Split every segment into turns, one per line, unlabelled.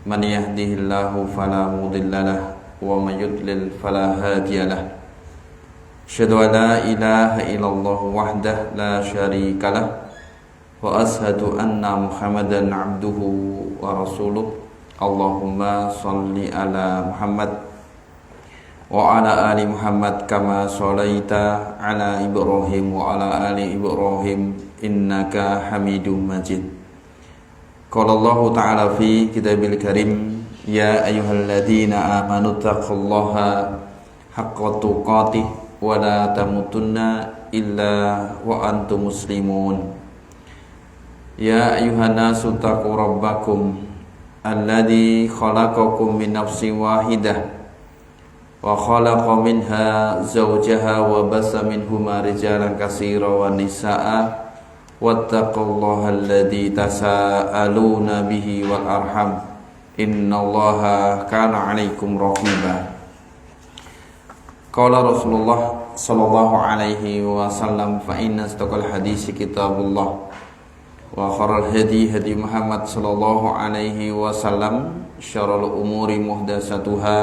من يهده الله فلا مضل له ومن يضلل فلا هادي له أشهد أن لا إله إلا الله وحده لا شريك له وأشهد أن محمدا عبده ورسوله اللهم صل على محمد وعلى آل محمد كما صليت على إبراهيم وعلى آل إبراهيم إنك حميد مجيد قال الله تعالى في كتابه الكريم يا أيها الذين آمنوا اتقوا الله حق تقاته ولا تموتن إلا وأنتم مسلمون يا أيها الناس اتقوا ربكم الذي خلقكم من نفس واحدة وخلق منها زوجها وبث منهما رجالا كثيرا ونساء واتقوا الله الذي تساءلون به والأرحم إن الله كان عليكم رقيبا قال رسول الله صلى الله عليه وسلم فإن أصدق الحديث كتاب الله وخير الهدي هدي محمد صلى الله عليه وسلم شر الأمور محدثاتها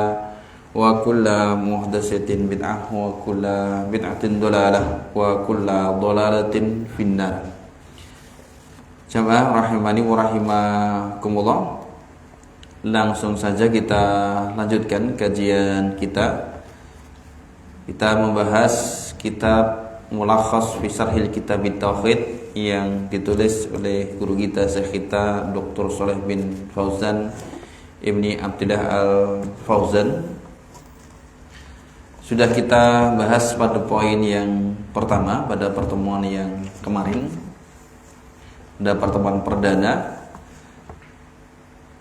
وكل محدثة بدعة وكل بدعة ضلالة وكل ضلالة في النار. Jamaah rahimani wa rahimakumullah. Langsung saja kita lanjutkan kajian kita. Kita membahas kitab Mulakhas fi Syarhil Kitab Tauhid yang ditulis oleh guru kita Syekh kita Dr. Shalih bin Fauzan Ibni Abdillah Al-Fauzan. Sudah kita bahas pada poin yang pertama pada pertemuan yang kemarin, pada pertemuan perdana.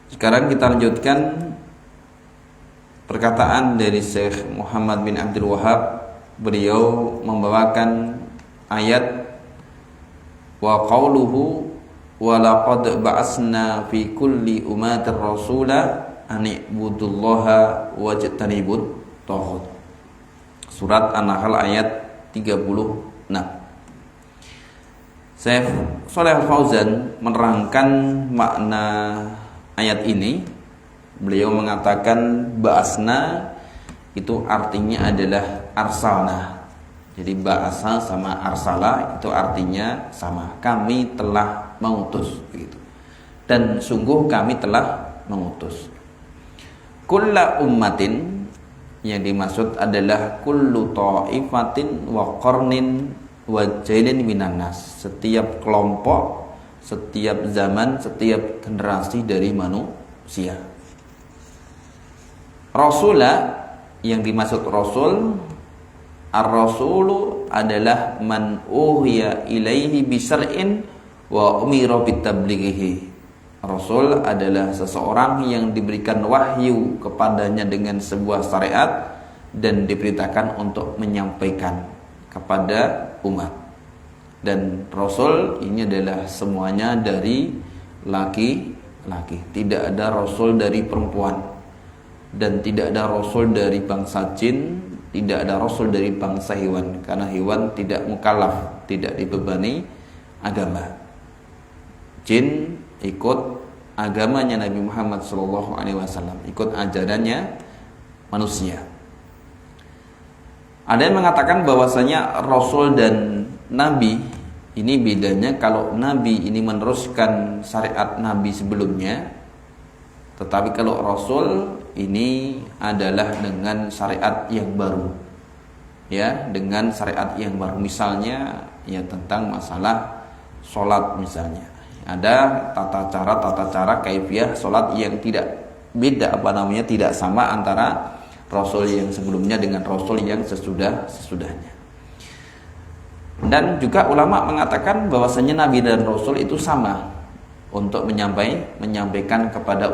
Sekarang kita lanjutkan perkataan dari Syekh Muhammad bin Abdul Wahhab. Beliau membawakan ayat wa qauluhu wa laqad ba'asna fi kulli ummatin rasula an ibudullaha wajtanibut taghut. Surat An-Nahl ayat 36. Syekh Shalih Al-Fauzan menerangkan makna ayat ini. Beliau mengatakan ba'asna itu artinya adalah arsalna. Jadi ba'asa sama arsala itu artinya sama. Kami telah mengutus begitu. Dan sungguh kami telah mengutus. Kulla ummatin, yang dimaksud adalah kullu ta'ifatin wa qarnin wa jailin minan nas. Setiap kelompok, setiap zaman, setiap generasi dari manusia. Rasulah, yang dimaksud rasul, ar-rasulu adalah man uhiya ilaihi bisar'in wa umira bitablighihi. Rasul adalah seseorang yang diberikan wahyu kepadanya dengan sebuah syariat dan diperintahkan untuk menyampaikan kepada umat. Dan Rasul ini adalah semuanya dari laki-laki. Tidak ada Rasul dari perempuan. Dan tidak ada Rasul dari bangsa jin. Tidak ada Rasul dari bangsa hewan. Karena hewan tidak mukallaf, tidak dibebani agama. Jin ikut agamanya Nabi Muhammad SAW, ikut ajarannya manusia. Ada yang mengatakan bahwasanya Rasul dan Nabi ini bedanya, kalau Nabi ini meneruskan syariat Nabi sebelumnya, tetapi kalau Rasul ini adalah dengan syariat yang baru, ya, dengan syariat yang baru. Misalnya ya tentang masalah sholat misalnya. Ada tata cara kaifiyah salat yang tidak beda, tidak sama antara Rasul yang sebelumnya dengan Rasul yang sesudahnya. Dan juga ulama mengatakan bahwasanya Nabi dan Rasul itu sama untuk menyampaikan kepada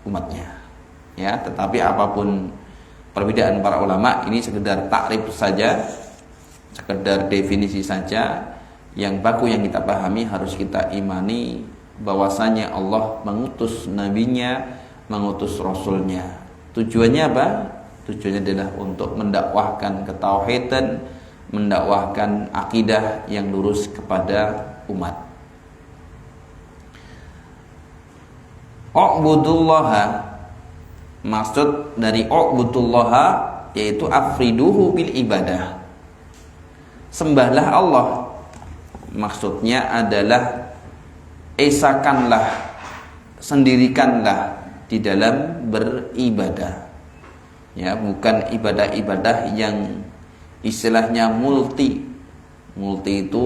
umatnya. Ya, tetapi apapun perbedaan para ulama, ini sekedar takrif saja, sekedar definisi saja. Yang baku yang kita pahami, harus kita imani bahwasanya Allah mengutus nabinya, mengutus rasulnya. Tujuannya apa? Tujuannya adalah untuk mendakwahkan ketauhidan, mendakwahkan akidah yang lurus kepada umat. U'budullaha, maksud dari u'budullaha yaitu afriduhu bil ibadah, sembahlah Allah, maksudnya adalah esakanlah, sendirikanlah di dalam beribadah, ya, bukan ibadah-ibadah yang istilahnya multi itu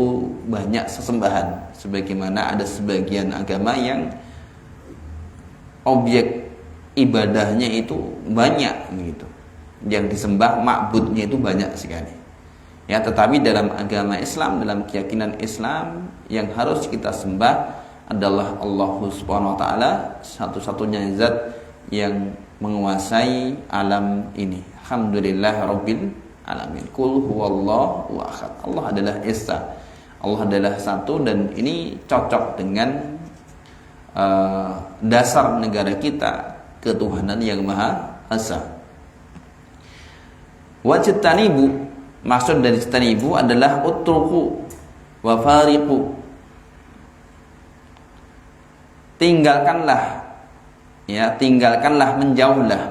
banyak sesembahan, sebagaimana ada sebagian agama yang objek ibadahnya itu banyak gitu, yang disembah ma'budnya itu banyak sekali, ya. Tetapi dalam agama Islam, dalam keyakinan Islam, yang harus kita sembah adalah Allah Subhanahu wa taala, satu-satunya zat yang menguasai alam ini. Alhamdulillah rabbil alamin. Qul huwallahu ahad. Allah adalah esa, Allah adalah satu, dan ini cocok dengan dasar negara kita, ketuhanan yang maha esa. Wajtanibu, maksud dari jtanibu adalah utruku wa fariqu, tinggalkanlah, ya, tinggalkanlah, menjauhlah,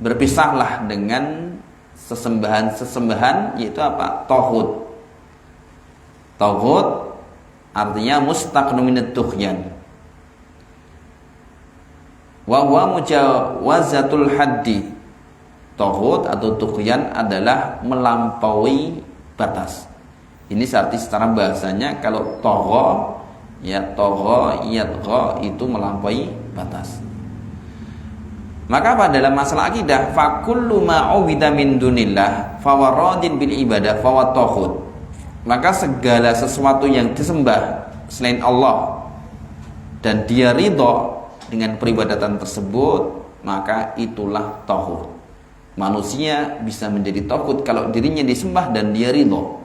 berpisahlah dengan sesembahan-sesembahan, yaitu apa? Tauhid. Tauhid artinya mustaqnu minat tughyan. Wa huwa mujawazatul haddi. Tauhid atau tughyan adalah melampaui batas. Ini arti secara bahasanya. Kalau tagha, ya, tagha yadgha, itu melampaui batas. Maka pada dalam masalah akidah, fa kullu ma ubida min dunillah fa waradin bil ibadah fa wa tauhid. Maka segala sesuatu yang disembah selain Allah dan dia ridha dengan peribadatan tersebut, maka itulah tauhid. Manusia bisa menjadi tauhid kalau dirinya disembah dan dia ridha.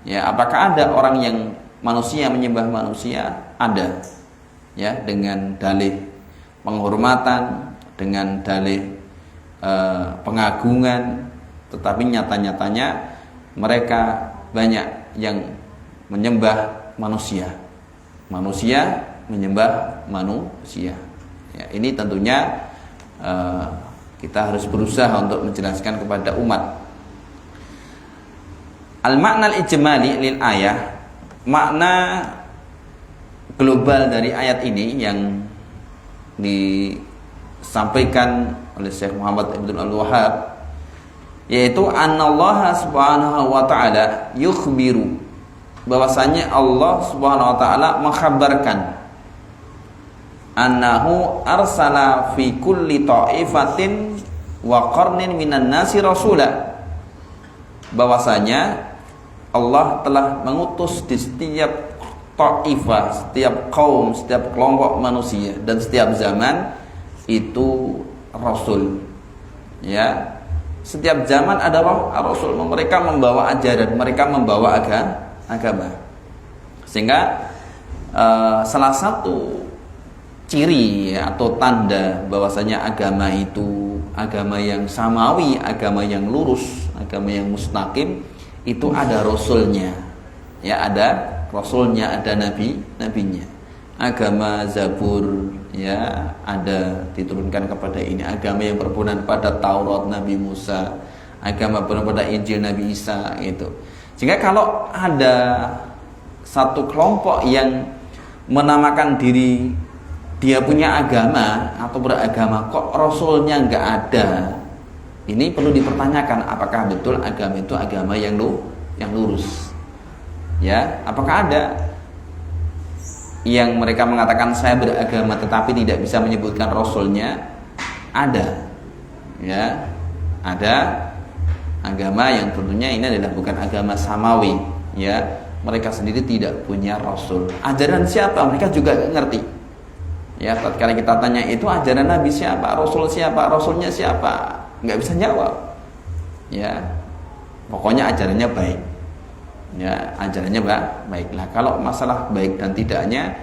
Ya, apakah ada orang yang manusia menyembah manusia? Ada. Ya, dengan dalih penghormatan, dengan dalih pengagungan, tetapi nyata-nyatanya mereka banyak yang menyembah manusia. Manusia menyembah manusia. Ya, ini tentunya kita harus berusaha untuk menjelaskan kepada umat. Al-makna al-ijmali lil ayah, makna global dari ayat ini yang disampaikan oleh Syekh Muhammad Ibn Al-Wahhab, yaitu anallaha subhanahu wa ta'ala yukhbiru, bahwasanya Allah subhanahu wa ta'ala mengkhabarkan annahu arsala fi kulli ta'ifatin wa qarnin minan nasi rasula, bahwasanya Allah telah mengutus di setiap ta'ifah, setiap kaum, setiap kelompok manusia dan setiap zaman itu rasul. Ya, setiap zaman ada rasul, mereka membawa ajaran, mereka membawa agama. Sehingga salah satu ciri, ya, atau tanda bahwasanya agama itu agama yang samawi, agama yang lurus, agama yang mustaqim, itu ada rasulnya. Ya, ada rasulnya, ada nabinya. Agama Zabur, ya, ada diturunkan kepada ini. Agama yang berpedoman pada Taurat Nabi Musa, agama berpedoman pada Injil Nabi Isa, itu. Sehingga kalau ada satu kelompok yang menamakan diri dia punya agama atau beragama, kok rasulnya nggak ada, ini perlu dipertanyakan apakah betul agama itu agama yang lurus. Ya, apakah ada yang mereka mengatakan saya beragama tetapi tidak bisa menyebutkan rasulnya? Ada. Ya, ada agama yang tentunya ini adalah bukan agama samawi, ya. Mereka sendiri tidak punya rasul. Ajaran siapa? Mereka juga nggak ngerti. Ya, tatkala kita tanya itu ajaran Nabi siapa, rasul siapa, rasulnya siapa, nggak bisa jawab. Ya, pokoknya ajarannya baik. Ya, ajarannya baiklah. Kalau masalah baik dan tidaknya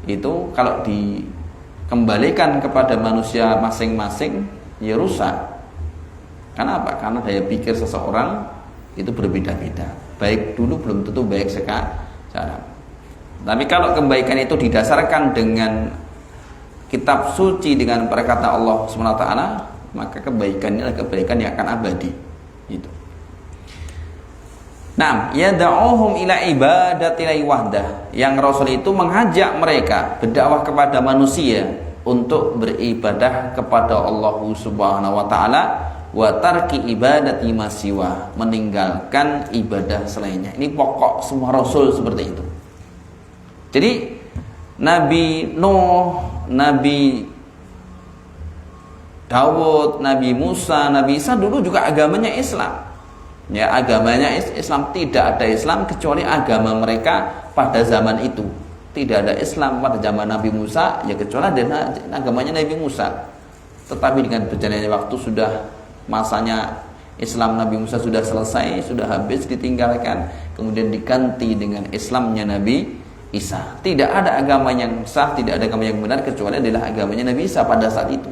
itu kalau dikembalikan kepada manusia masing-masing, ya rusak. Karena apa? Karena daya pikir seseorang itu berbeda-beda. Baik dulu belum tentu baik sekarang. Tapi kalau kebaikan itu didasarkan dengan kitab suci dengan perkataan Allah Subhanahu wa taala, maka kebaikannya adalah kebaikan yang akan abadi. Gitu. Nah, yad'uhum ila ibadatil wahdah. Yang Rasul itu mengajak mereka berdakwah kepada manusia untuk beribadah kepada Allah Subhanahu wa taala wa tarki ibadati masiwa, meninggalkan ibadah selainnya. Ini pokok semua Rasul seperti itu. Jadi Nabi Nuh, Nabi Dawud, Nabi Musa, Nabi Isa dulu juga agamanya Islam. Ya, agamanya Islam, tidak ada Islam kecuali agama mereka pada zaman itu. Tidak ada Islam pada zaman Nabi Musa, ya kecuali ada agamanya Nabi Musa. Tetapi dengan berjalannya waktu sudah masanya Islam Nabi Musa sudah selesai, sudah habis ditinggalkan, kemudian diganti dengan Islamnya Nabi Isa. Tidak ada agama yang sah, tidak ada agama yang benar kecuali adalah agamanya Nabi Isa pada saat itu.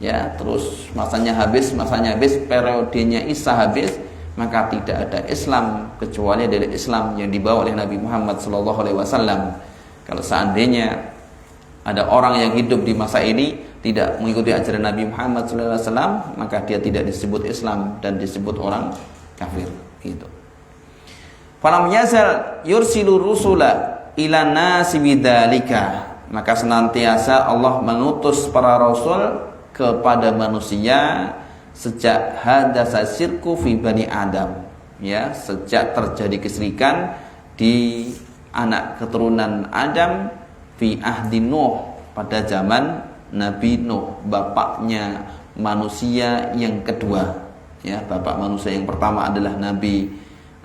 Ya, terus masanya habis, periodenya Isa habis, maka tidak ada Islam kecuali dari Islam yang dibawa oleh Nabi Muhammad SAW. Kalau seandainya ada orang yang hidup di masa ini tidak mengikuti ajaran Nabi Muhammad SAW, maka dia tidak disebut Islam dan disebut orang kafir. Gitu. Falam yazal yursilu rusula ila nasi bidzalika, maka senantiasa Allah mengutus para rasul kepada manusia sejak hadasa syirku fi bani Adam, ya, sejak terjadi kesyirikan di anak keturunan Adam, fi ahdi Nuh, pada zaman Nabi Nuh, bapaknya manusia yang kedua. Ya, bapak manusia yang pertama adalah Nabi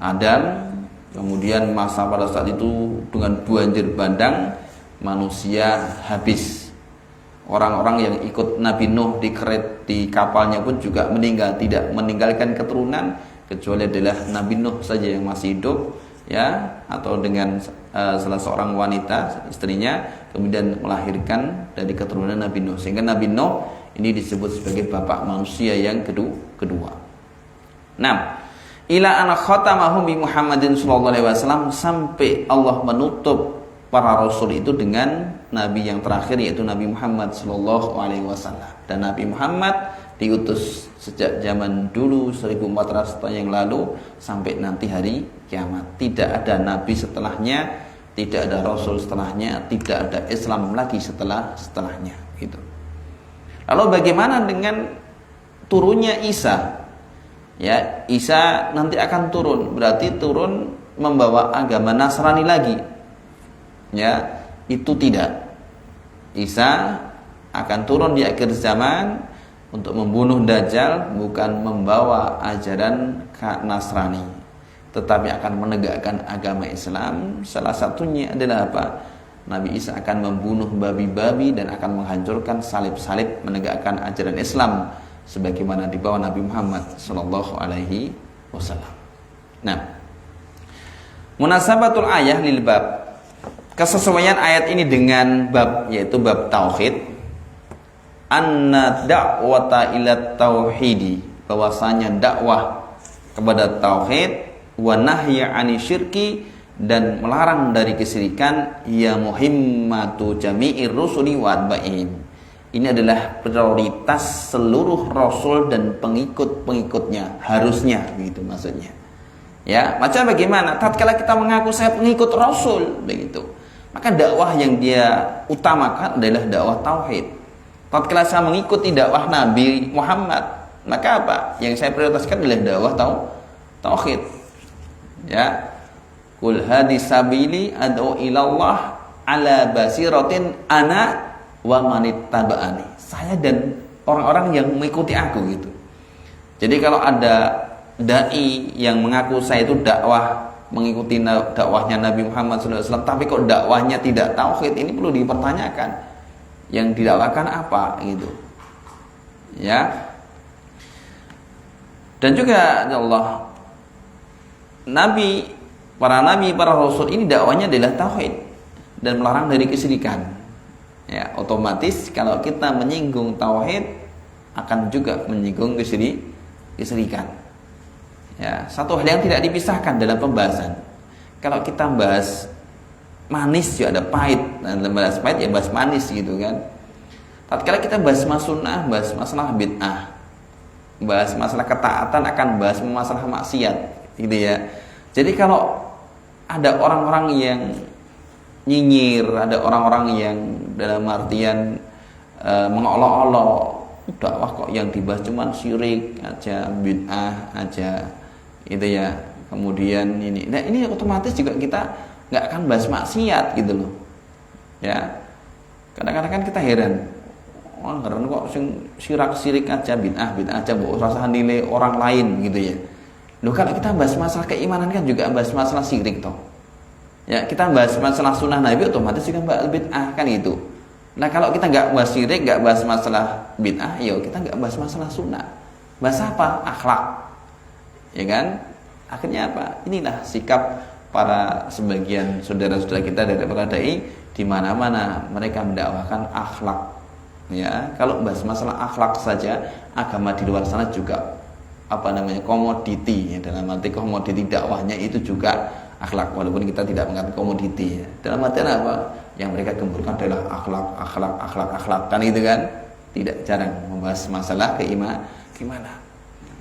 Adam. Kemudian masa pada saat itu dengan banjir bandang, manusia habis. Orang-orang yang ikut Nabi Nuh di kapalnya pun juga meninggal, tidak meninggalkan keturunan kecuali adalah Nabi Nuh saja yang masih hidup, ya, atau dengan salah seorang wanita istrinya, kemudian melahirkan dari keturunan Nabi Nuh, sehingga Nabi Nuh ini disebut sebagai bapak manusia yang kedua. Nah, ila an khatamahum bi Muhammadin sallallahu alaihi wasallam, sampai Allah menutup para rasul itu dengan nabi yang terakhir, yaitu Nabi Muhammad sallallahu alaihi wasallam. Dan Nabi Muhammad diutus sejak zaman dulu 1400 tahun yang lalu sampai nanti hari kiamat. Tidak ada nabi setelahnya, tidak ada rasul setelahnya, tidak ada Islam lagi setelahnya, gitu. Lalu bagaimana dengan turunnya Isa? Ya, Isa nanti akan turun, berarti turun membawa agama Nasrani lagi. Ya, itu tidak. Isa akan turun di akhir zaman untuk membunuh Dajjal, bukan membawa ajaran Nasrani, tetapi akan menegakkan agama Islam. Salah satunya adalah apa? Nabi Isa akan membunuh babi-babi dan akan menghancurkan salib-salib, menegakkan ajaran Islam sebagaimana dibawa Nabi Muhammad sallallahu alaihi wasallam. Nah, munasabatul ayah lil bab, kesesuaian ayat ini dengan bab, yaitu bab tauhid. Anna da'wata ila tauhidi, bahwasanya dakwah kepada tauhid, wa nahya 'ani syirki, dan melarang dari kesyirikan, ya muhimmatu jami'ir rusuli wa atba'ihim. Ini adalah prioritas seluruh rasul dan pengikut-pengikutnya, harusnya, begitu maksudnya. Ya, macam bagaimana? Tatkala kita mengaku saya pengikut rasul, begitu, maka dakwah yang dia utamakan adalah dakwah tauhid. Tatkala saya mengikuti dakwah Nabi Muhammad, maka apa? Yang saya prioritaskan adalah dakwah tauhid. Ya. Qul hadis sabili ad'u ilallah ala basiratin ana wa manittaba'ani. Saya dan orang-orang yang mengikuti aku, gitu. Jadi kalau ada dai yang mengaku saya itu dakwah mengikuti dakwahnya Nabi Muhammad SAW, tapi kok dakwahnya tidak tauhid, ini perlu dipertanyakan. Yang didakwakan apa, gitu. Ya. Dan juga Allah, para nabi, para rasul ini dakwahnya adalah tauhid dan melarang dari kesyirikan. Ya, otomatis kalau kita menyinggung tauhid akan juga menyinggung kesyirikan. Ya, satu hal yang tidak dipisahkan dalam pembahasan. Kalau kita bahas manis juga ada pahit, dan bahas pahit ya bahas manis, gitu kan. Tatkala kita bahas masalah sunnah, bahas masalah bid'ah, bahas masalah ketaatan, akan bahas masalah maksiat, gitu ya. Jadi kalau ada orang-orang yang nyinyir, ada orang-orang yang dalam artian mengolok-olok, dakwah kok yang dibahas cuman syirik aja, bid'ah aja, gitu ya. Kemudian ini otomatis juga kita nggak akan bahas maksiat, gitu loh. Ya, kadang-kadang kan kita heran, heran kok syirik aja, bid'ah aja, mbok rasa nilai orang lain, gitu ya. Loh, kalau kita bahas masalah keimanan kan juga bahas masalah syirik toh. Ya, kita bahas masalah sunnah Nabi otomatis juga bahas bid'ah kan itu. Nah, kalau kita nggak bahas syirik, nggak bahas masalah bid'ah, ya kita nggak bahas masalah sunnah. Bahas apa? Akhlak. Ya kan? Akhirnya apa? Inilah sikap para sebagian saudara-saudara kita dari para dai, di mana-mana mereka mendakwahkan akhlak. Ya, kalau bahas masalah akhlak saja, agama di luar sana juga komoditi, ya, dalam arti komoditi dakwahnya itu juga akhlak, walaupun kita tidak mengatakan komoditi, ya. Dalam artian apa? Yang mereka gemburkan adalah akhlak kan itu kan, tidak jarang membahas masalah keimanan.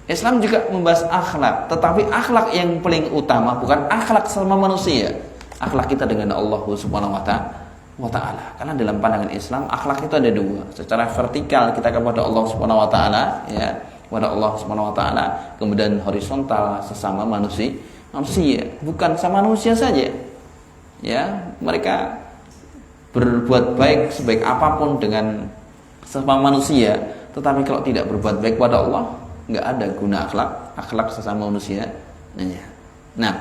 Islam juga membahas akhlak, tetapi akhlak yang paling utama bukan akhlak sama manusia, akhlak kita dengan Allah Subhanahu wa Ta'ala. Karena dalam pandangan Islam akhlak itu ada dua, secara vertikal kita kepada Allah Subhanahu wa Ta'ala, ya, kepada Allah Subhanahu wa Ta'ala, kemudian horizontal sesama manusia, bukan sama manusia saja. Ya, mereka berbuat baik sebaik apapun dengan sesama manusia, tetapi kalau tidak berbuat baik kepada Allah, nggak ada guna akhlak sesama manusia. Nah,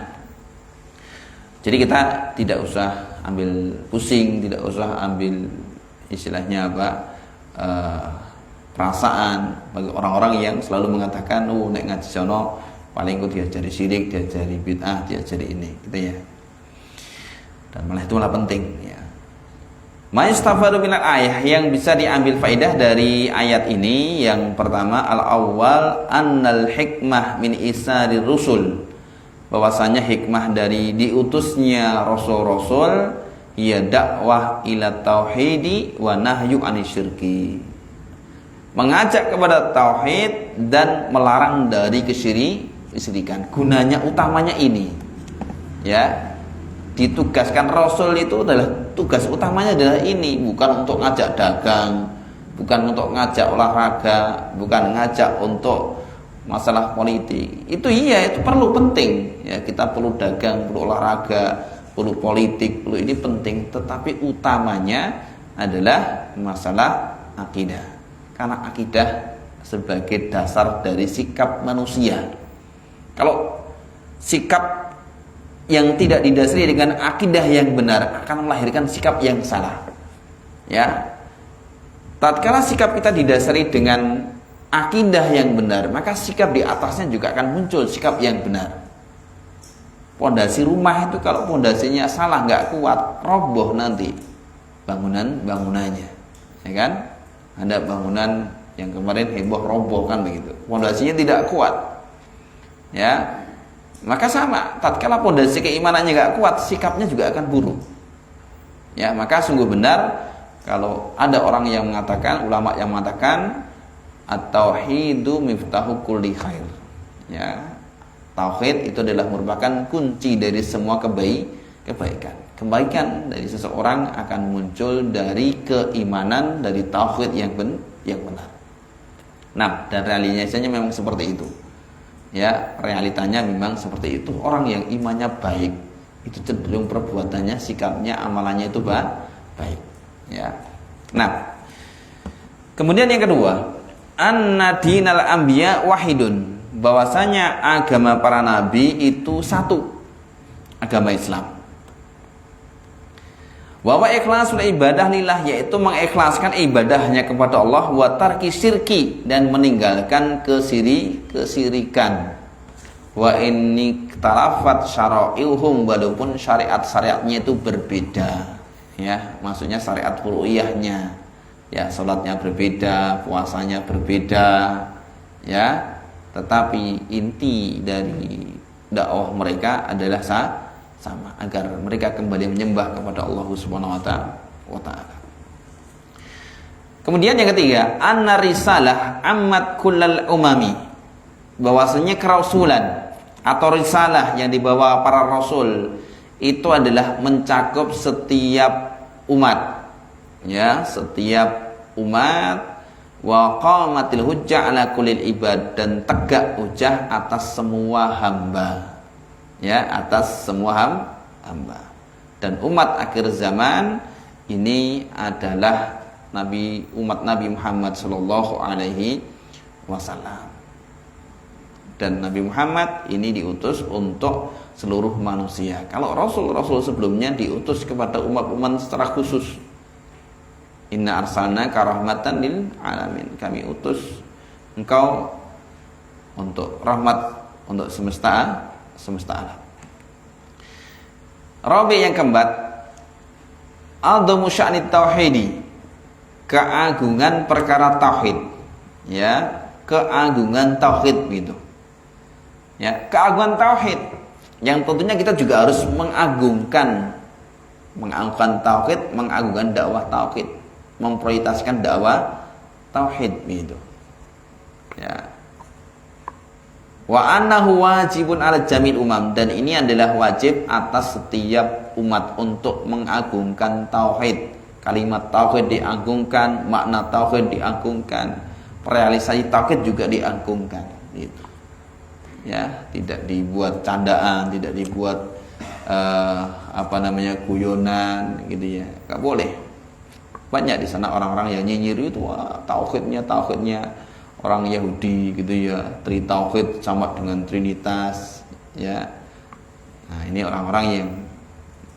jadi kita tidak usah ambil pusing, tidak usah ambil istilahnya perasaan bagi orang-orang yang selalu mengatakan, nek ngaji sono paling ku diajari syirik, diajari bid'ah, diajari ini, gitu ya. Dan malah itu malah penting, ya. Ma'istafadu minal ayah, yang bisa diambil faidah dari ayat ini, yang pertama al-awwal annal hikmah min isari rusul, bahwasanya hikmah dari diutusnya rasul-rasul ya dakwah ila tauhidi wa nahyu anisyirki, mengajak kepada tauhid dan melarang dari kesyirikan. Gunanya utamanya ini, ya. Ditugaskan rasul itu adalah tugas utamanya adalah ini, bukan untuk ngajak dagang, bukan untuk ngajak olahraga, bukan ngajak untuk masalah politik. Itu itu perlu, penting, ya. Kita perlu dagang, perlu olahraga, perlu politik, perlu ini penting, tetapi utamanya adalah masalah akidah. Karena akidah sebagai dasar dari sikap manusia. Kalau sikap yang tidak didasari dengan akidah yang benar akan melahirkan sikap yang salah, ya. Tatkala sikap kita didasari dengan akidah yang benar, maka sikap di atasnya juga akan muncul sikap yang benar. Pondasi rumah itu kalau pondasinya salah, nggak kuat, roboh nanti bangunannya, ya kan? Ada bangunan yang kemarin heboh roboh kan begitu, pondasinya tidak kuat, ya. Maka sama, tatkala pondasi keimanannya nggak kuat, sikapnya juga akan buruk. Ya, maka sungguh benar kalau ada orang yang mengatakan, ulama yang mengatakan at-tauhidu miftahu kulli khair. Ya, tauhid itu adalah merupakan kunci dari semua kebaikan. Kebaikan dari seseorang akan muncul dari keimanan, dari tauhid yang benar. Nah, dan realitanya memang seperti itu. Ya, realitanya memang seperti itu. Orang yang imannya baik itu cenderung perbuatannya, sikapnya, amalannya itu baik, ya. Nah, kemudian yang kedua, anna dinal anbiya wahidun, bahwasanya agama para nabi itu satu, agama Islam. Wa ikhlasul ibadah lillah, yaitu mengikhlaskan ibadahnya kepada Allah, wa tarki syirki, dan meninggalkan kesirikan. Wa inni talafat syara'iuhum, walaupun syariat-syariatnya itu berbeda, ya, maksudnya syariat furu'iyahnya, ya, salatnya berbeda, puasanya berbeda, ya, tetapi inti dari dakwah mereka adalah sama, agar mereka kembali menyembah kepada Allah Subhanahu wa Ta'ala. Kemudian yang ketiga, anna risalah ammat kullal umami, bahwasanya kerasulan atau risalah yang dibawa para rasul itu adalah mencakup setiap umat, ya, setiap umat. Wa qamatil hujjah ala kulil ibad, dan tegak hujjah atas semua hamba, ya, atas semua hamba. Dan umat akhir zaman ini adalah umat Nabi Muhammad sallallahu alaihi wasallam. Dan Nabi Muhammad ini diutus untuk seluruh manusia. Kalau rasul-rasul sebelumnya diutus kepada umat-umat secara khusus. Inna arsalnaka rahmatan lil alamin. Kami utus engkau untuk rahmat untuk semesta alam. Rabi yang keempat, a'dhamu sya'ni tauhidi, keagungan perkara tauhid, ya, keagungan tauhid gitu. Ya, keagungan tauhid yang tentunya kita juga harus mengagungkan tauhid, mengagungkan dakwah tauhid, memprioritaskan dakwah tauhid gitu. Ya. Wa annahu wajibun 'ala jamil umam, dan ini adalah wajib atas setiap umat untuk mengagungkan tauhid. Kalimat tauhid diagungkan, makna tauhid diagungkan, realisasi tauhid juga diagungkan gitu. Ya, tidak dibuat candaan, tidak dibuat guyonan gitu ya. Enggak boleh. Banyak di sana orang-orang yang nyinyir itu, wah, tauhidnya orang Yahudi gitu ya, tauhid sama dengan trinitas, ya. Nah, ini orang-orang yang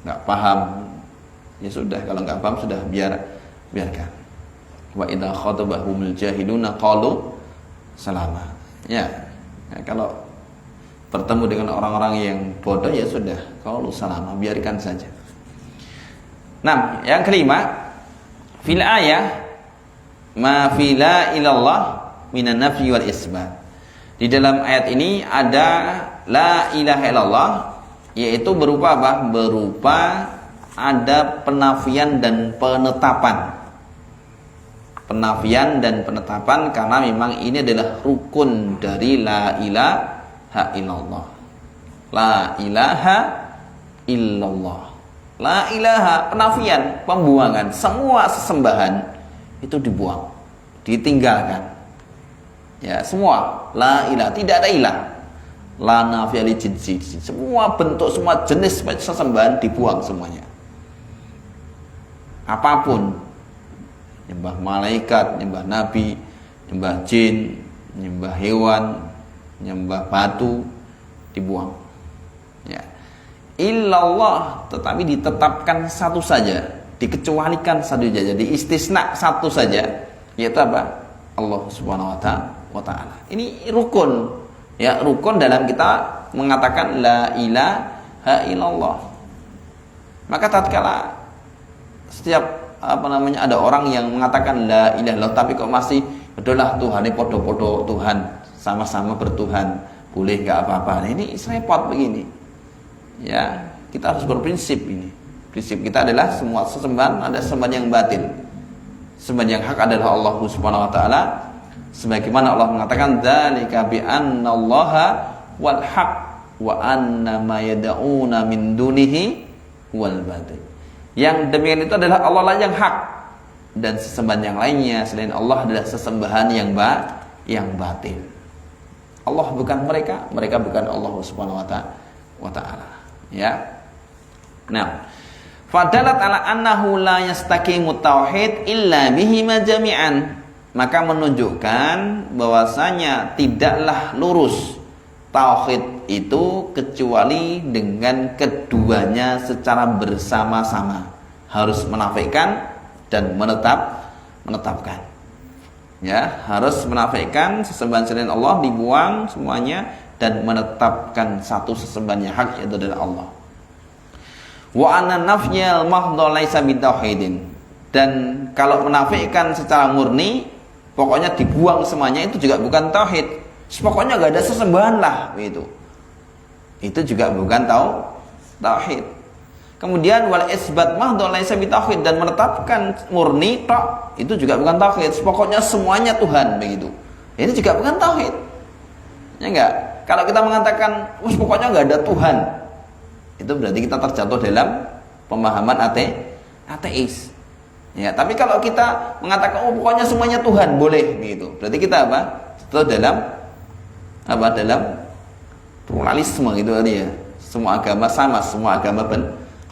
nggak paham. Ya sudah, kalau nggak paham sudah biarkan. Wa idza khatabahumul jahiluna qalu salama. Ya. Nah, kalau bertemu dengan orang-orang yang bodoh ya sudah, qalu salama, biarkan saja. Nah, yang kelima, fil ayah ma fi la ilallah minan nafyi wal isbat. Di dalam ayat ini ada la ilaha illallah, yaitu berupa apa? Berupa ada penafian dan penetapan. Penafian dan penetapan, karena memang ini adalah rukun dari la ilaha illallah. La ilaha illallah. La ilaha, penafian, pembuangan, semua sesembahan itu dibuang, ditinggalkan. Ya, semua la ilah, tidak ada ilah. La nafiya li jinsi, semua bentuk, semua jenis sesembahan dibuang semuanya. Apapun, nyembah malaikat, nyembah nabi, nyembah jin, nyembah hewan, nyembah batu, dibuang. Ya. Illallah, tetapi ditetapkan satu saja, dikecualikan satu saja, diistisna satu saja, yaitu apa? Allah Subhanahu wa ta'ala. Ini rukun, ya, rukun dalam kita mengatakan la ilaha illallah. Maka tatkala setiap ada orang yang mengatakan la ilaha illallah, tapi kok masih adalah Tuhan ini podo-podo Tuhan, sama-sama bertuhan, boleh nggak apa-apa. Nah, ini repot begini. Ya, kita harus berprinsip ini. Prinsip kita adalah semua sesembahan ada sesembahan yang batil. Sembahan yang hak adalah Allah Subhanahu wa taala. Sebagaimana Allah mengatakan dzalika bi annallaha wal haq wa anna ma yad'una min dunihi wal batil. Yang demikian itu adalah Allah lah yang hak, dan sesembahan yang lainnya selain Allah adalah sesembahan yang batil. Allah bukan mereka, mereka bukan Allah Subhanahu wa taala. Ya. Nah, fadalat ala annahu la yastaqimu tauhid illa bihima jami'an. Maka menunjukkan bahwasanya tidaklah lurus tauhid itu kecuali dengan keduanya secara bersama-sama. Harus menafikan dan menetapkan. Ya, harus menafikan sesembahan selain Allah, dibuang semuanya, dan menetapkan satu sesembahan yang hak, yaitu adalah Allah. Wa anna nafyal mahdha laisa bitauhidin. Dan kalau menafikan secara murni, pokoknya dibuang semuanya, itu juga bukan tauhid. Pokoknya enggak ada sesembahan lah gitu. Itu juga bukan tauhid. Kemudian wal isbat mahdhu laisa bitauhid, dan menetapkan murni tok itu juga bukan tauhid. Pokoknya semuanya Tuhan begitu. Ini juga bukan tauhid. Ya enggak? Kalau kita mengatakan pokoknya enggak ada Tuhan, itu berarti kita terjatuh dalam pemahaman ateis. Ya, tapi kalau kita mengatakan pokoknya semuanya Tuhan, boleh gitu. Berarti kita apa? Itu dalam pluralisme gitu tadi ya. Semua agama sama, semua agama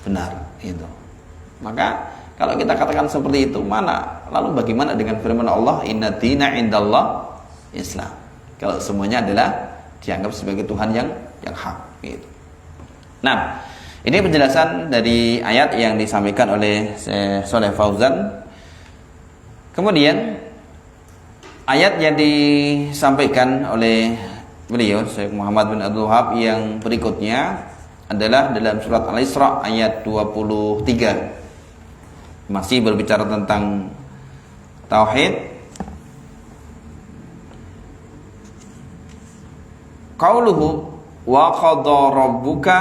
benar gitu. Maka kalau kita katakan seperti itu, lalu bagaimana dengan firman Allah, inna dina indallah Islam? Kalau semuanya adalah dianggap sebagai Tuhan yang hak gitu. Nah, ini penjelasan dari ayat yang disampaikan oleh Shalih Fauzan. Kemudian ayat yang disampaikan oleh beliau Syekh Muhammad bin Abdul Wahab yang berikutnya adalah dalam surat Al-Isra ayat 23. Masih berbicara tentang tauhid. Qauluhu wa qadha rabbuka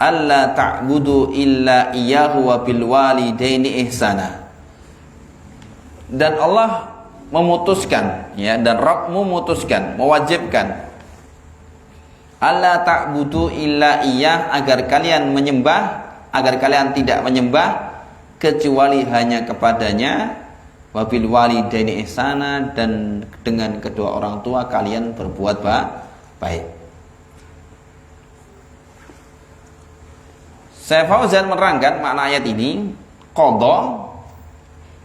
alla ta'budu illa iyyahu wa bil walidaini ihsana. Dan Allah memutuskan, ya, dan Rabbmu memutuskan, mewajibkan alla ta'budu illa iyyah, agar kalian tidak menyembah kecuali hanya kepadanya, wabil walidaini ihsana, dan dengan kedua orang tua kalian berbuat baik. Syekh Fauzan menerangkan makna ayat ini. Qadha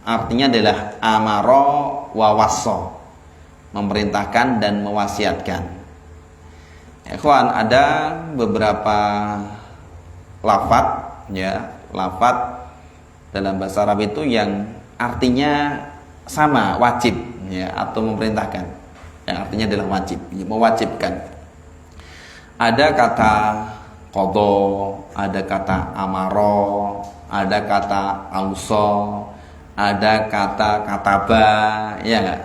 artinya adalah amara wa wassa, memerintahkan dan mewasiatkan. Ikhwan, ada beberapa lafadz, ya, lafadz dalam bahasa Arab itu yang artinya sama, wajib, ya, atau memerintahkan. Yang artinya adalah wajib, ya, mewajibkan. Ada kata qadha, ada kata amara, ada kata ausa, ada kata kataba, ya enggak?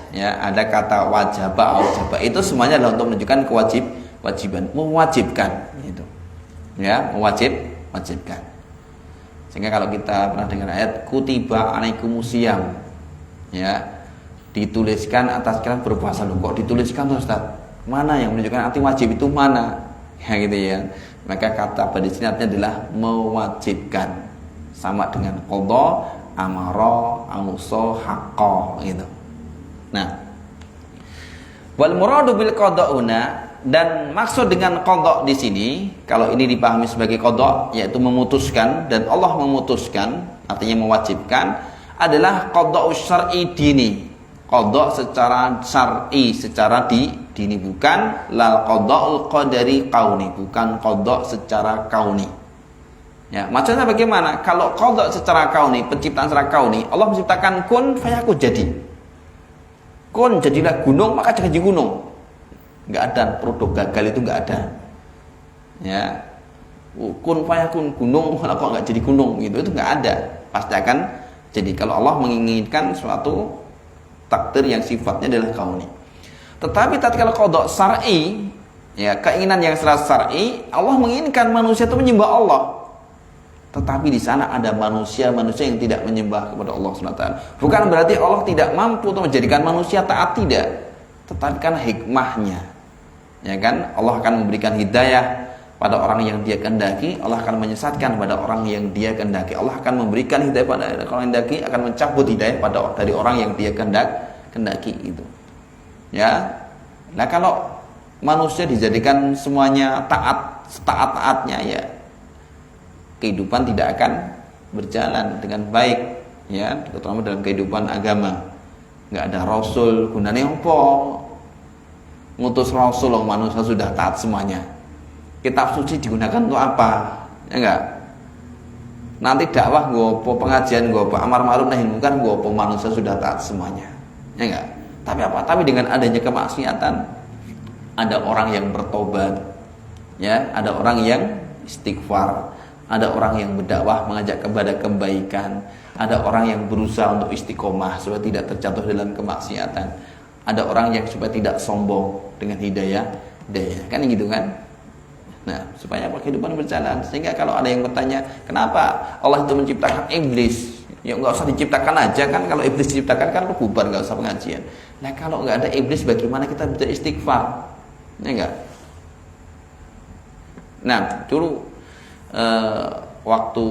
Ya, ada kata wajaba, aujaba. Itu semuanya adalah untuk menunjukkan kewajiban, mewajibkan gitu. Ya, mewajibkan. Sehingga kalau kita pernah dengar ayat kutiba alaikumusiyam, ya, dituliskan atas kalian berpuasa. Loh, kok dituliskan tuh Ustaz? Mana yang menunjukkan arti wajib itu mana? Ya gitu ya. Maka kata pada sini artinya adalah mewajibkan. Sama dengan qadha, amara, ausa, haqqa gitu. Nah, wal muradu bil qada'una, dan maksud dengan qada' di sini, kalau ini dipahami sebagai qada', yaitu memutuskan, dan Allah memutuskan, artinya mewajibkan, adalah qada'u syar'i dini. Qada' secara syar'i, secara dini, bukan lal qada'ul qadari kauni, bukan qada' secara kauni. Ya, maksudnya bagaimana? Kalau qada' secara kauni, penciptaan secara kauni, Allah menciptakan kun fayakun, jadi. Kun, jadilah gunung, maka jadi gunung. Enggak ada produk gagal, itu enggak ada. Ya. Kun fayakun, gunung, kok enggak jadi gunung gitu, itu enggak ada. Pasti akan jadi kalau Allah menginginkan suatu takdir yang sifatnya adalah kauni. Tetapi tatkala qada syar'i, ya, keinginan yang secara syar'i, Allah menginginkan manusia itu menyembah Allah. Tetapi di sana ada manusia-manusia yang tidak menyembah kepada Allah SWT. Bukan berarti Allah tidak mampu untuk menjadikan manusia taat, tidak. Tetapi kan hikmahnya, ya kan, Allah akan memberikan hidayah pada orang yang Dia kehendaki, Allah akan menyesatkan pada orang yang Dia kehendaki. Allah akan memberikan hidayah pada orang yang kehendaki, akan mencabut hidayah dari orang yang Dia kehendaki itu. Ya. Nah, kalau manusia dijadikan semuanya taat-taatnya, ya, kehidupan tidak akan berjalan dengan baik, ya, terutama dalam kehidupan agama. Enggak ada rasul, gunanya apa? Ngutus rasul, manusia sudah taat semuanya. Kitab suci digunakan untuk apa? Ya enggak? Nanti dakwah gopo, pengajian gopo, amar ma'ruf nahi munkar gopo, manusia sudah taat semuanya. Ya enggak? Tapi apa? Tapi dengan adanya kemaksiatan, ada orang yang bertobat, ya, ada orang yang istighfar, ada orang yang berdakwah mengajak kepada kebaikan, ada orang yang berusaha untuk istiqomah supaya tidak terjatuh dalam kemaksiatan, ada orang yang supaya tidak sombong dengan hidayah, kan gitu kan? Nah, supaya kehidupan berjalan. Sehingga kalau ada yang bertanya, kenapa Allah itu menciptakan iblis? Ya nggak usah diciptakan aja kan. Kalau iblis diciptakan kan bubar, nggak usah pengajian. Nah, kalau nggak ada iblis, bagaimana kita bisa istighfar? Ya enggak? Nah, dulu waktu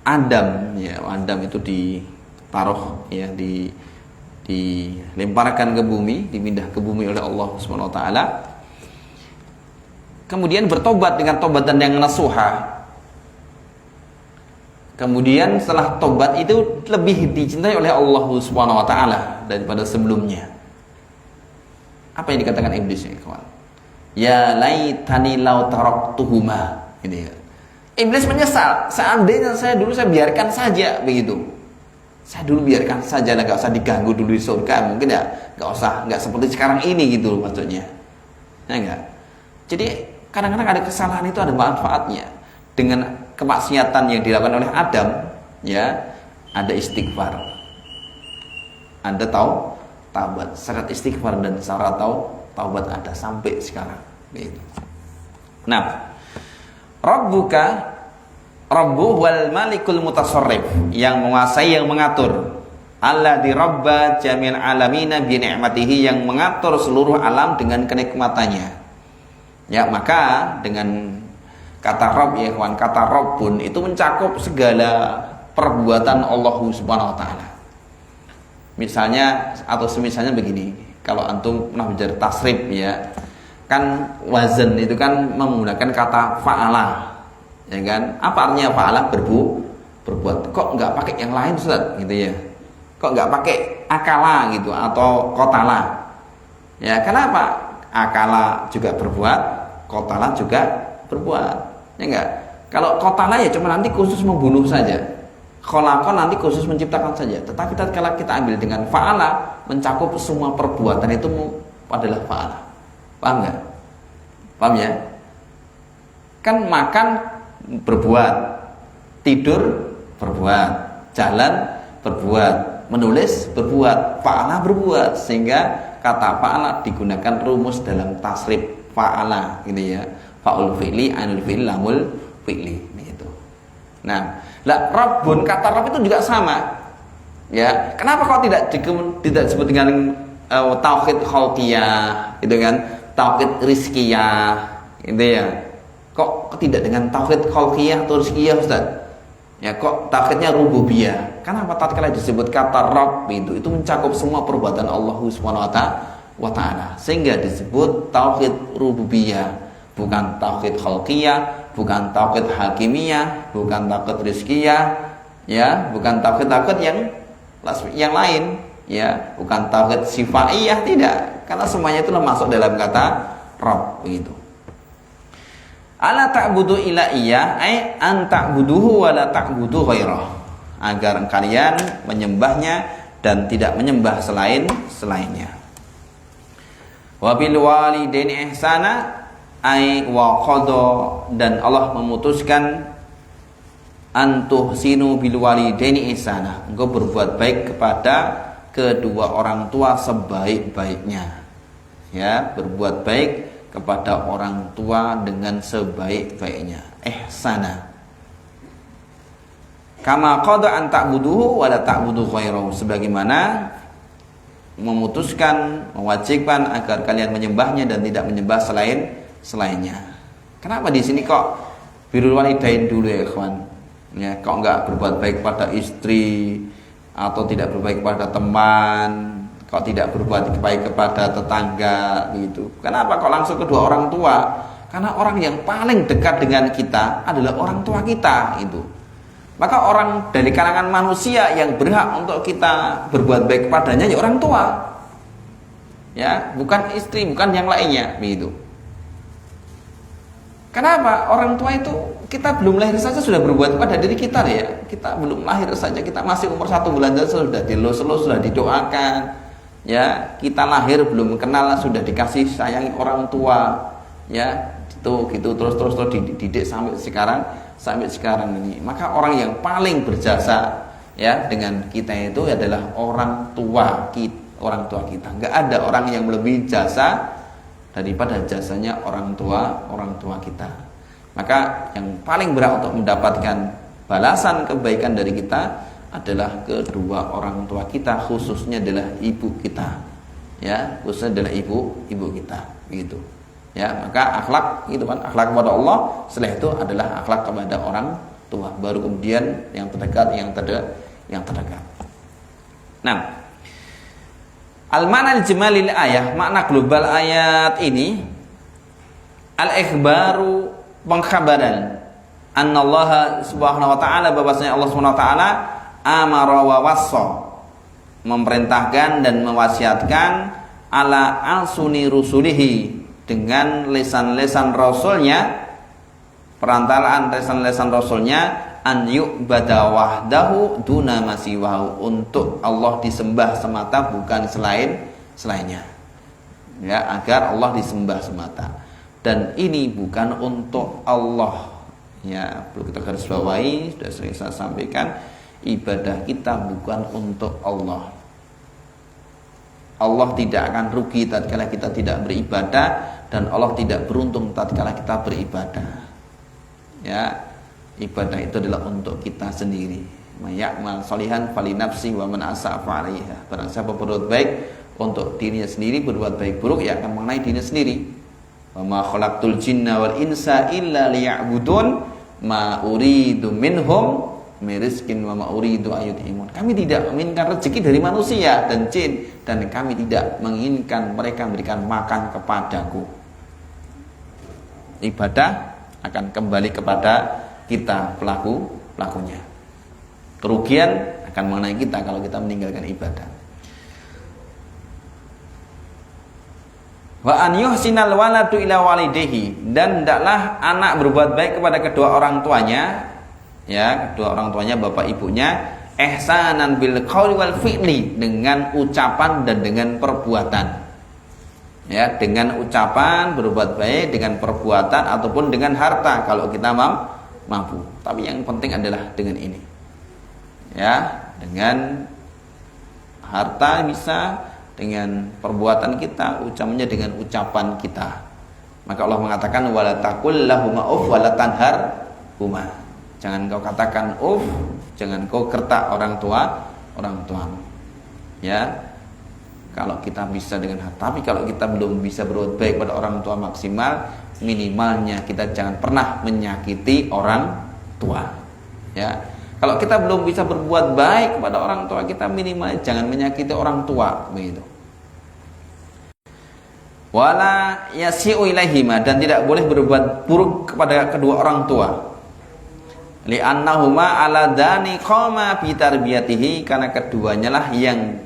Adam itu ditaruh ya, dilemparkan ke bumi, dipindah ke bumi oleh Allah Subhanahu wa taala. Kemudian bertobat dengan tobatan yang nasuha. Kemudian setelah tobat itu lebih dicintai oleh Allah Subhanahu wa taala daripada sebelumnya. Apa yang dikatakan iblis ya, kawan? Ya laitani law taraktuhuma. Ini ya. Iblis menyesal, seandainya saya biarkan saja begitu. Saya dulu biarkan saja, nggak usah diganggu dulu di surga, mungkin ya nggak seperti sekarang ini gitu maksudnya. Ya enggak? Jadi kadang-kadang ada kesalahan itu ada manfaatnya. Dengan kemaksiatan yang dilakukan oleh Adam, ya ada istighfar, ada taubat, syarat istighfar dan syarat taubat ada sampai sekarang. Gitu. Nah, Rabbu wal malikul mutasarrif, yang menguasai, yang mengatur. Alladzi rabba jamil alamina bi ni'matihi, yang mengatur seluruh alam dengan kenikmatannya. Ya, maka dengan kata Rabb ya kawan, kata Rabbun itu mencakup segala perbuatan Allah Subhanahu wa taala. Misalnya atau semisalnya begini, kalau antum pernah belajar tasrif ya, kan wazan itu kan menggunakan kata fa'ala. Ya kan? Apa artinya fa'ala? Berbuat. Kok nggak pakai yang lain Ustaz? Gitu ya. Kok nggak pakai akala gitu atau kotala? Ya, kenapa? Akala juga berbuat, kotala juga berbuat. Ya enggak? Kalau kotala ya cuma nanti khusus membunuh saja. Khalaqa nanti khusus menciptakan saja. Tetapi kalau kita ambil dengan fa'ala, mencakup semua perbuatan itu adalah fa'ala. Paham enggak? Paham ya? Kan makan berbuat, tidur berbuat, jalan berbuat, menulis berbuat, fa'ala berbuat. Sehingga kata fa'ala digunakan rumus dalam tasrif fa'ala gitu ya. Fa'ul fi'li, ainul fi'li, lamul fi'li gitu. Nah, Rabbun, kata Rabb itu juga sama. Ya, kenapa kok tidak disebut dengan tauhid khalqiyah gitu kan? Tauhid rizkiyah gitu ya. Kok tidak dengan tauhid khalqiyah atau rizkiyah Ustaz? Ya, kok tauhidnya rububiyah? Kenapa tatkala disebut kata Rabb itu mencakup semua perbuatan Allah Subhanahu wa taala, sehingga disebut tauhid rububiyah, bukan tauhid khalqiyah, bukan tauhid hakimiyah, bukan tauhid rizkiyah, ya, bukan tauhid yang lain, ya, bukan tauhid sifaiyah, tidak, karena semuanya itu masuk dalam kata Rabb begitu. Ala ta'budu illa iya, ai an ta'buduhu wa la ta'budu ghairah, agar kalian menyembahnya dan tidak menyembah selainnya. Wa bil walidaini ihsana, ai wa qada, dan Allah memutuskan antuhsinu bil walidaini ihsana, engkau berbuat baik kepada kedua orang tua sebaik-baiknya. Ya, berbuat baik kepada orang tua dengan sebaik-baiknya. Ihsana. Kama qada an ta'buduhu wa la ta'budu ghairahu, sebagaimana memutuskan, mewajibkan agar kalian menyembahnya dan tidak menyembah selainnya. Kenapa di sini kok birrul walidain dulu ya, kawan? Ya, kok enggak berbuat baik pada istri atau tidak berbuat baik pada teman, kok tidak berbuat baik kepada tetangga gitu. Kenapa kok langsung kedua orang tua? Karena orang yang paling dekat dengan kita adalah orang tua kita itu. Maka orang dari kalangan manusia yang berhak untuk kita berbuat baik kepadanya ya orang tua. Ya, bukan istri, bukan yang lainnya begitu. Kenapa? Orang tua itu kita belum lahir saja sudah berbuat pada diri kita ya. Kita belum lahir saja, kita masih umur 1 bulan saja sudah dilus-lus, sudah didoakan. Ya, kita lahir belum kenal sudah dikasih sayangi orang tua. Ya, gitu terus dididik sampai sekarang ini. Maka orang yang paling berjasa ya dengan kita itu adalah orang tua kita. Enggak ada orang yang lebih jasa daripada jasanya orang tua kita. Maka yang paling berhak untuk mendapatkan balasan kebaikan dari kita adalah kedua orang tua kita, khususnya adalah ibu kita. Ya, khususnya adalah ibu kita, begitu. Ya, maka akhlak itu kan, akhlak kepada Allah, setelah itu adalah akhlak kepada orang tua, baru kemudian yang terdekat, yang terdekat. Nah, al-ma'na al-jamalil ayah, makna global ayat ini al-ikhbaru, pengkhabaran, annallaha subhanahu wa ta'ala, bahwasanya Allah subhanahu wa ta'ala amara wa wassa, memerintahkan dan mewasiatkan ala alsuni rusulihi, dengan lesan-lesan rasulnya, perantaraan lesan-lesan rasulnya, an yu'bada wahdahu duna masiwahu, untuk Allah disembah semata, bukan selainnya. Ya, agar Allah disembah semata. Dan ini bukan untuk Allah. Ya, perlu kita garis bawahi, sudah sering saya sampaikan, ibadah kita bukan untuk Allah. Allah tidak akan rugi tatkala kita tidak beribadah, dan Allah tidak beruntung tatkala kita beribadah. Ya, ibadah itu adalah untuk kita sendiri. Mayakmal solihan fali nafsi wa man asa fa'alaiha. Barang siapa berbuat baik untuk dirinya sendiri, berbuat baik buruk ya akan mengenai dirinya sendiri. Wa ma khalaqtul jinna wal insa illa liya'budun ma uridu minhum miriskin wa ma uridu ayut'imun. Kami tidak menginginkan rezeki dari manusia dan jin, dan kami tidak menginginkan mereka memberikan makan kepadaku. Ibadah akan kembali kepada kita, pelakunya. Kerugian akan mengenai kita kalau kita meninggalkan ibadah. Wa an yuhsinal waladu ila walidihi, dan hendaklah anak berbuat baik kepada kedua orang tuanya, ya, kedua orang tuanya, bapak ibunya, ihsanan bil qauli wal fi'li, dengan ucapan dan dengan perbuatan. Ya, dengan ucapan berbuat baik, dengan perbuatan ataupun dengan harta kalau kita mampu. Tapi yang penting adalah dengan ini. Ya, dengan harta bisa, dengan perbuatan kita, ucapannya dengan ucapan kita. Maka Allah mengatakan wala taqul lahum uf wala tanharhuma. Jangan kau katakan uf, jangan kau gertak orang tuamu. Ya. Kalau kita bisa dengan harta, tapi kalau kita belum bisa berbuat baik pada orang tua maksimal, minimalnya kita jangan pernah menyakiti orang tua. Ya. Kalau kita belum bisa berbuat baik kepada orang tua kita, minimal jangan menyakiti orang tua, begitu. Wala yasi'u ilaihima, dan tidak boleh berbuat buruk kepada kedua orang tua. Li'annahuma ala dani qama bi tarbiyatihi, karena keduanya lah yang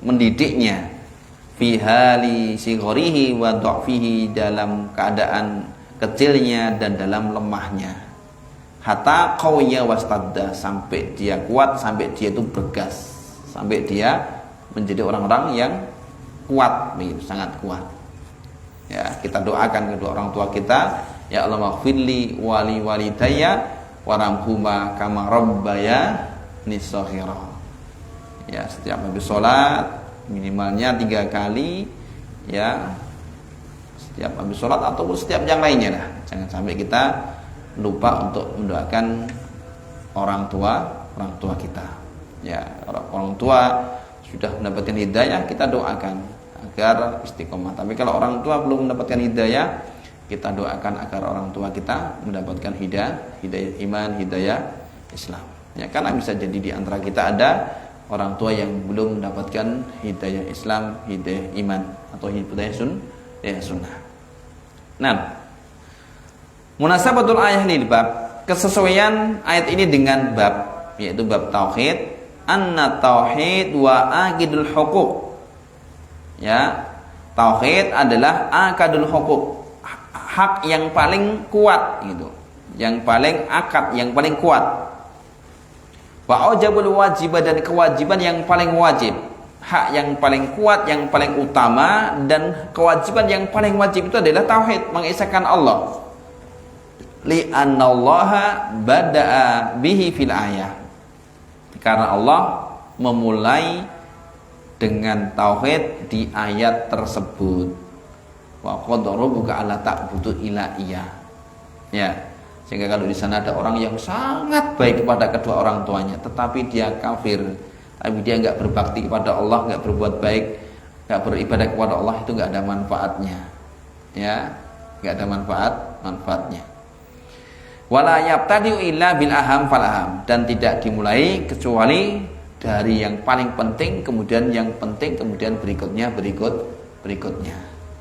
mendidiknya, fi hali sigharihi wa dha'fihi, dalam keadaan kecilnya dan dalam lemahnya. Hatta qawiyya wastadda, sampai dia kuat, sampai dia itu bergas, sampai dia menjadi orang-orang yang kuat, begitu, sangat kuat. Ya, kita doakan kedua orang tua kita, ya Allah maghfirli wali walidayya warhamhuma kama rabbayani shaghira. Ya, setiap habis sholat minimalnya 3 kali, ya, setiap habis sholat ataupun setiap yang lainnya lah. Jangan sampai kita lupa untuk mendoakan orang tua kita. Ya, orang tua sudah mendapatkan hidayah, kita doakan agar istiqomah. Tapi kalau orang tua belum mendapatkan hidayah, kita doakan agar orang tua kita mendapatkan hidayah iman, hidayah Islam. Ya, karena bisa jadi di antara kita ada orang tua yang belum mendapatkan hidayah Islam, hidayah iman, atau hidayah sunnah. Nah, munasabatul ayat lil bab, kesesuaian ayat ini dengan bab, yaitu bab tauhid. Anna tauhid wa aqidul huquq. Ya, tauhid adalah aqidul huquq, hak yang paling kuat gitu, yang paling akad, yang paling kuat. Wa aujabul wajib, dan kewajiban yang paling wajib, hak yang paling kuat, yang paling utama, dan kewajiban yang paling wajib itu adalah tauhid, mengesahkan Allah. Li'annallaha bada'a bihi fil ayah, karena Allah memulai dengan tauhid di ayat tersebut. wa qadarabuka alla ta'budu illa iya. Ya. Sehingga kalau di sana ada orang yang sangat baik kepada kedua orang tuanya, tetapi dia kafir, tapi dia enggak berbakti kepada Allah, enggak berbuat baik, enggak beribadah kepada Allah, itu enggak ada manfaatnya. Ya, enggak ada manfaatnya. Wala yabtadi'u illa bil aham fal aham, dan tidak dimulai kecuali dari yang paling penting, kemudian yang penting, kemudian berikutnya.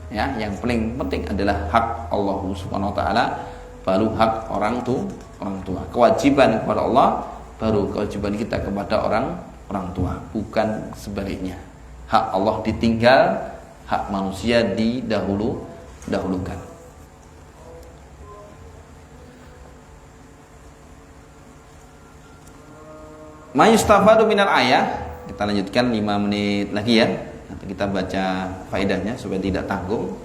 Ya, yang paling penting adalah hak Allah Subhanahu wa taala, baru hak orang tua. Kewajiban kepada Allah, baru kewajiban kita kepada orang tua, bukan sebaliknya. Hak Allah ditinggal, hak manusia didahulukan. Ma yustafadu minal ayah, kita lanjutkan 5 menit lagi ya. Nanti kita baca faedahnya supaya tidak tanggung.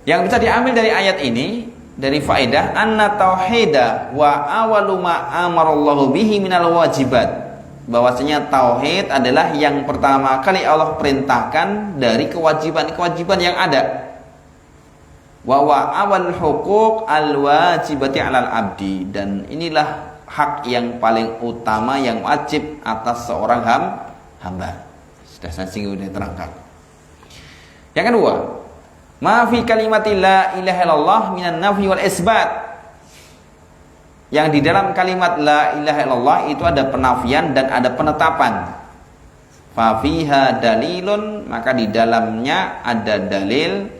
Yang bisa diambil dari ayat ini, dari faedah anna tauhida wa awalu ma amarallahu bihi minal wajibat, bahwasanya tauhid adalah yang pertama kali Allah perintahkan dari kewajiban-kewajiban yang ada. Wa awal huquq al wajibati 'alal abdi, dan inilah hak yang paling utama yang wajib atas seorang hamba. Sudah saya singgung dan terangkan. Yang kedua, ma fi kalimati la ilaha illallah minan nafi wal isbat. Yang di dalam kalimat la ilaha illallah itu ada penafian dan ada penetapan. Fa fiha dalilun, maka di dalamnya ada dalil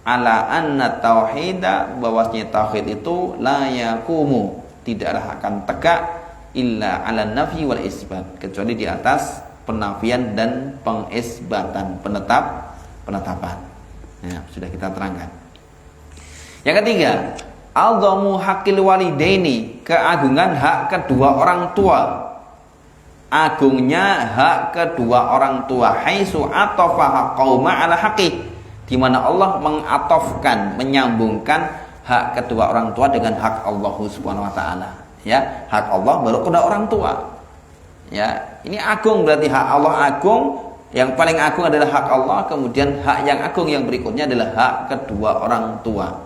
ala anna tauhida, bahwasanya tauhid itu la yaqumu, tidaklah akan tegak illa ala nafi wal isbat, kecuali di atas penafian dan pengisbatan, penetapan. Ya, sudah kita terangkan. Yang ketiga, aldamu hakil walidaini, keagungan hak kedua orang tua. Agungnya hak kedua orang tua, haitsu atafa qauma ala haqi, di mana Allah mengatofkan, menyambungkan hak kedua orang tua dengan hak Allah Subhanahu wa taala. Ya, hak Allah baru kedua orang tua. Ya, ini agung, berarti hak Allah agung, yang paling agung adalah hak Allah, kemudian hak yang agung yang berikutnya adalah hak kedua orang tua.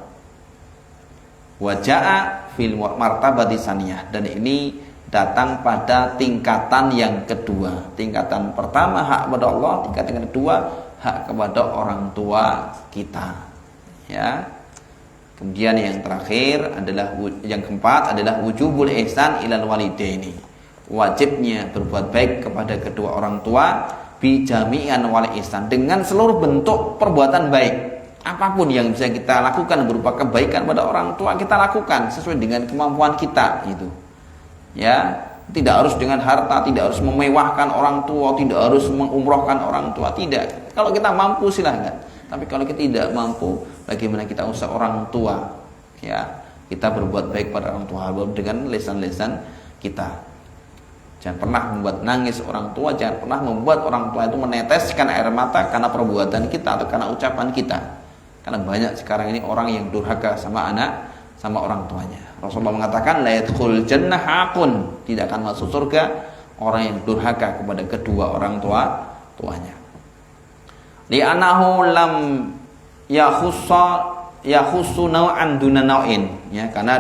Wa jaa fil martabati saniyah, dan ini datang pada tingkatan yang kedua. Tingkatan pertama hak kepada Allah, tingkatan kedua hak kepada orang tua kita. Ya. Kemudian yang terakhir adalah, yang keempat adalah wujubul ihsan ilal walidaini, wajibnya berbuat baik kepada kedua orang tua, bi jami'an wal ihsan, dengan seluruh bentuk perbuatan baik. Apapun yang bisa kita lakukan berupa kebaikan pada orang tua, kita lakukan sesuai dengan kemampuan kita itu. Ya, tidak harus dengan harta, tidak harus memewahkan orang tua, tidak harus mengumrohkan orang tua, tidak. Kalau kita mampu silahkan. Tapi kalau kita tidak mampu, bagaimana kita usah orang tua? Ya, kita berbuat baik pada orang tua dengan lisan-lisan kita. Jangan pernah membuat nangis orang tua, jangan pernah membuat orang tua itu meneteskan air mata karena perbuatan kita atau karena ucapan kita. Karena banyak sekarang ini orang yang durhaka sama anak, sama orang tuanya. Rasulullah mengatakan, la yadkhul jannah aqun, tidak akan masuk surga orang yang durhaka kepada kedua orang tuanya. Li'anahu lam yakhussu naw'an duna naw'in, ya, karena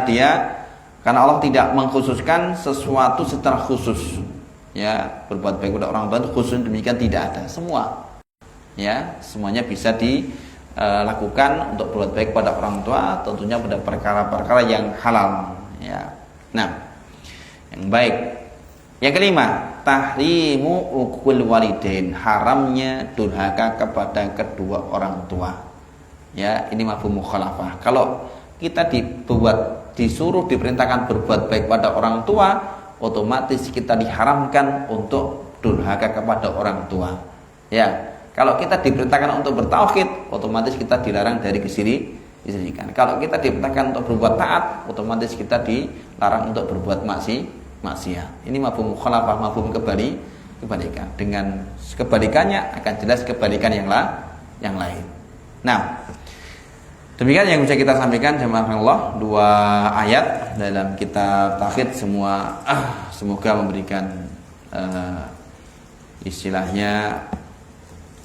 Allah tidak mengkhususkan sesuatu secara khusus. Ya, berbuat baik kepada orang tua itu khusus demikian tidak ada. Semua, ya, semuanya bisa dilakukan untuk berbuat baik pada orang tua, tentunya pada perkara-perkara yang halal. Ya. Nah, yang baik. Yang kelima, tahrimu uqul walidain, haramnya durhaka kepada kedua orang tua. Ya, ini mafhum mukhalafah. Kalau kita disuruh diperintahkan berbuat baik pada orang tua, otomatis kita diharamkan untuk durhaka kepada orang tua. Ya, kalau kita diperintahkan untuk bertauhid, otomatis kita dilarang dari kesyirikan. Kalau kita diperintahkan untuk berbuat taat, otomatis kita dilarang untuk berbuat maksiat. Ini mafhum mukhalafah, mafhum kebalikan. Dengan kebalikannya akan jelas kebalikan yang lain. Nah, demikian yang bisa kita sampaikan jemaah Allah, 2 ayat dalam kitab tauhid semua semoga memberikan istilahnya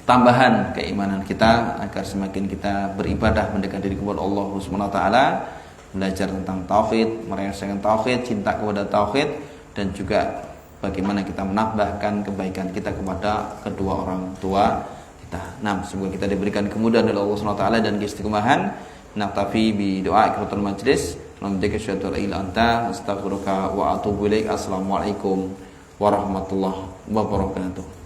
tambahan keimanan kita agar semakin kita beribadah mendekatkan diri kepada Allah Subhanahu wa taala, belajar tentang tauhid, merasakan tauhid, cinta kepada tauhid, dan juga bagaimana kita menambahkan kebaikan kita kepada kedua orang tua kita. Nah, semoga kita diberikan kemudahan oleh Allah Subhanahu wa taala dan keistiqomahan. Naktafi bi doa ikhwatul majlis. Alhamdulillah la ilaha anta astaghfiruka wa atubu ilaik. Assalamualaikum warahmatullahi wabarakatuh.